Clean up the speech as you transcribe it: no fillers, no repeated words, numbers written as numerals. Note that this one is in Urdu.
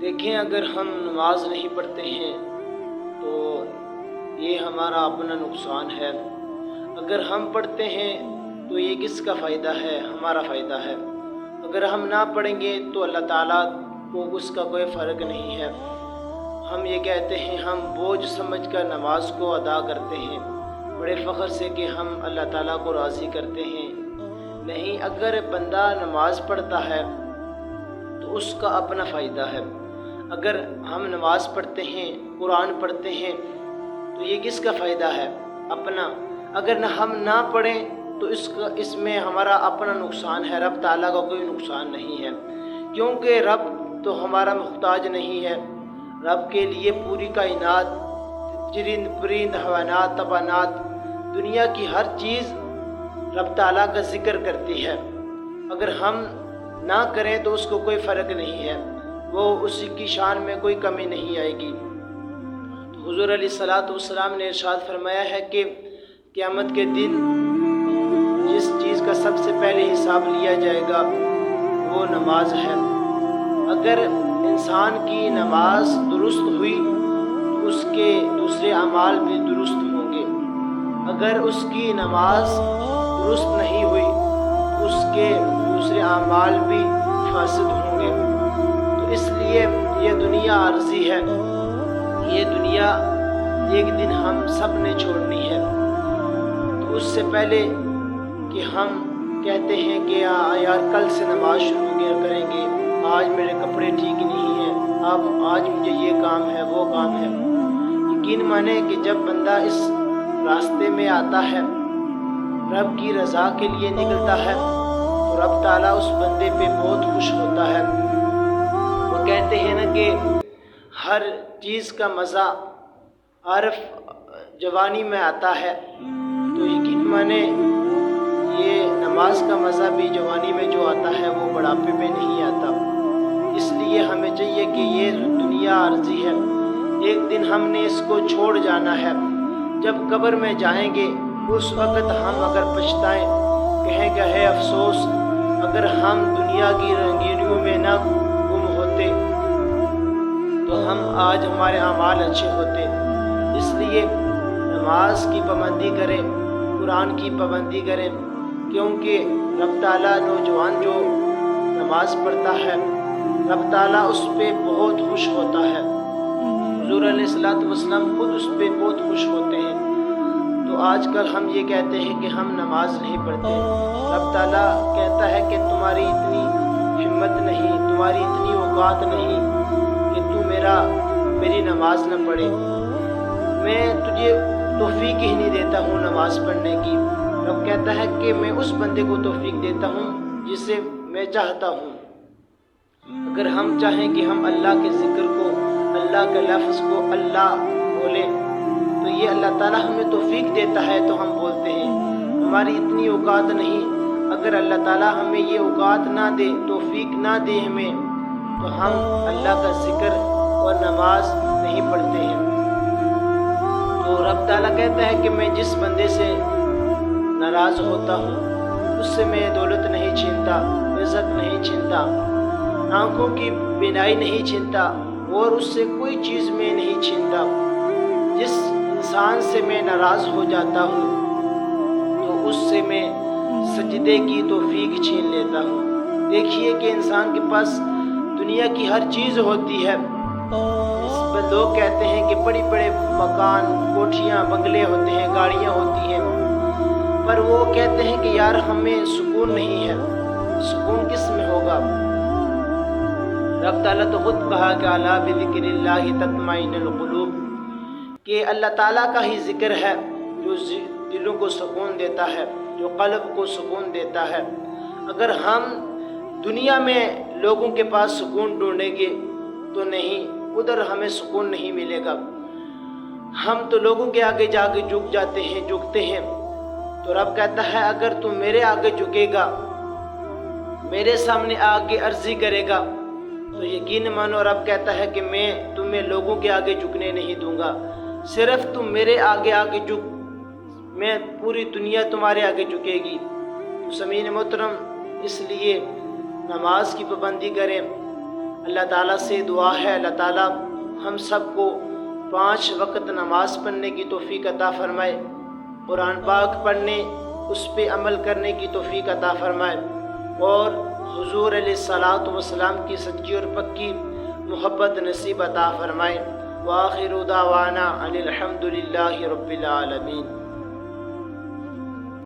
دیکھیں، اگر ہم نماز نہیں پڑھتے ہیں تو یہ ہمارا اپنا نقصان ہے۔ اگر ہم پڑھتے ہیں تو یہ کس کا فائدہ ہے؟ ہمارا فائدہ ہے۔ اگر ہم نہ پڑھیں گے تو اللہ تعالیٰ کو اس کا کوئی فرق نہیں ہے۔ ہم یہ کہتے ہیں، ہم بوجھ سمجھ کر نماز کو ادا کرتے ہیں، بڑے فخر سے کہ ہم اللہ تعالیٰ کو راضی کرتے ہیں۔ نہیں، اگر بندہ نماز پڑھتا ہے تو اس کا اپنا فائدہ ہے۔ اگر ہم نماز پڑھتے ہیں، قرآن پڑھتے ہیں تو یہ کس کا فائدہ ہے؟ اپنا۔ اگر ہم نہ پڑھیں تو اس میں ہمارا اپنا نقصان ہے، رب تعالیٰ کا کوئی نقصان نہیں ہے، کیونکہ رب تو ہمارا محتاج نہیں ہے۔ رب کے لیے پوری کائنات، چرند پرند، حیوانات، طبانات، دنیا کی ہر چیز رب تعالیٰ کا ذکر کرتی ہے۔ اگر ہم نہ کریں تو اس کو کوئی فرق نہیں ہے، وہ اسی کی شان میں کوئی کمی نہیں آئے گی۔ تو حضور علیہ الصلوۃ والسلام نے ارشاد فرمایا ہے کہ قیامت کے دن جس چیز کا سب سے پہلے حساب لیا جائے گا وہ نماز ہے۔ اگر انسان کی نماز درست ہوئی تو اس کے دوسرے اعمال بھی درست ہوں گے۔ اگر اس کی نماز درست نہیں ہوئی تو اس کے دوسرے اعمال بھی فاسد ہوں گے۔ تو اس لیے یہ دنیا عارضی ہے، یہ دنیا ایک دن ہم سب نے چھوڑنی ہے۔ تو اس سے پہلے کہ ہم کہتے ہیں کہ یار کل سے نماز شروع کریں گے، آج میرے کپڑے ٹھیک نہیں ہیں، اب آج مجھے یہ کام ہے، وہ کام ہے، یقین مانیں کہ جب بندہ اس راستے میں آتا ہے، رب کی رضا کے لیے نکلتا ہے، تو رب تعالیٰ اس بندے پہ بہت خوش ہوتا ہے۔ وہ کہتے ہیں نا کہ ہر چیز کا مزہ عارف جوانی میں آتا ہے، تو یقین مانیں یہ نماز کا مزہ بھی جوانی میں جو آتا ہے وہ بڑھاپے میں نہیں آتا۔ اس لیے ہمیں چاہیے کہ یہ دنیا عارضی ہے، ایک دن ہم نے اس کو چھوڑ جانا ہے۔ جب قبر میں جائیں گے اس وقت ہم اگر پچھتائیں، کہیں گے ہے افسوس، اگر ہم دنیا کی رنگینیوں میں نہ گم ہوتے تو ہم آج ہمارے اعمال اچھے ہوتے۔ اس لیے نماز کی پابندی کریں، قرآن کی پابندی کریں، کیونکہ رب تعالیٰ نوجوان جو نماز پڑھتا ہے رب تعالیٰ اس پہ بہت خوش ہوتا ہے۔ حضور علیہ الصلوۃ والسلام خود اس پہ بہت خوش ہوتے ہیں۔ تو آج کل ہم یہ کہتے ہیں کہ ہم نماز نہیں پڑھتے، رب تعالیٰ کہتا ہے کہ تمہاری اتنی ہمت نہیں، تمہاری اتنی اوقات نہیں کہ تو میری نماز نہ پڑھے۔ میں تجھے توفیق ہی نہیں دیتا ہوں نماز پڑھنے کی۔ رب کہتا ہے کہ میں اس بندے کو توفیق دیتا ہوں جسے میں چاہتا ہوں۔ اگر ہم چاہیں کہ ہم اللہ کے ذکر کو، اللہ کے لفظ کو اللہ بولیں تو یہ اللہ تعالیٰ ہمیں توفیق دیتا ہے تو ہم بولتے ہیں۔ ہماری اتنی اوقات نہیں، اگر اللہ تعالیٰ ہمیں یہ اوقات نہ دے، توفیق نہ دے ہمیں، تو ہم اللہ کا ذکر اور نماز نہیں پڑھتے ہیں۔ تو رب تعالیٰ کہتا ہے کہ میں جس بندے سے ناراض ہوتا ہوں اس سے میں دولت نہیں چھینتا، عزت نہیں چھینتا، آنکھوں کی بینائی نہیں چھینتا، اور اس سے کوئی چیز میں نہیں چھینتا۔ جس انسان سے میں ناراض ہو جاتا ہوں تو اس سے میں سجدے کی توفیق چھین لیتا ہوں۔ دیکھیے کہ انسان کے پاس دنیا کی ہر چیز ہوتی ہے، اس پر لوگ کہتے ہیں کہ بڑی بڑے مکان، کوٹھیاں، بنگلے ہوتے ہیں، گاڑیاں ہوتی ہیں، پر وہ کہتے ہیں کہ یار ہمیں سکون نہیں ہے۔ سکون کس میں ہوگا؟ رب تعالیٰ تو خود کہا کہ الا بذکر اللہ تطمئن القلوب، کہ اللہ تعالیٰ کا ہی ذکر ہے جو دلوں کو سکون دیتا ہے، جو قلب کو سکون دیتا ہے۔ اگر ہم دنیا میں لوگوں کے پاس سکون ڈھونڈیں گے تو نہیں، ادھر ہمیں سکون نہیں ملے گا۔ ہم تو لوگوں کے آگے جا کے جھکتے ہیں۔ تو رب کہتا ہے اگر تم میرے آگے جھکے گا، میرے سامنے آگے عرضی کرے گا، تو یقین مانو رب کہتا ہے کہ میں تمہیں لوگوں کے آگے جھکنے نہیں دوں گا، صرف تم میرے آگے جھک، میں پوری دنیا تمہارے آگے جھکے گی۔ تو سامعین محترم، اس لیے نماز کی پابندی کریں، اللہ تعالیٰ سے دعا ہے اللہ تعالیٰ ہم سب کو 5 وقت نماز پڑھنے کی توفیق عطا فرمائے، قرآن پاک پڑھنے اس پہ عمل کرنے کی توفیق عطا فرمائے، اور حضور علیہ الصلاۃ والسلام کی سچی اور پکی محبت نصیب عطا فرمائے۔ وآخر دعوانا ان الحمد للہ رب العالمین۔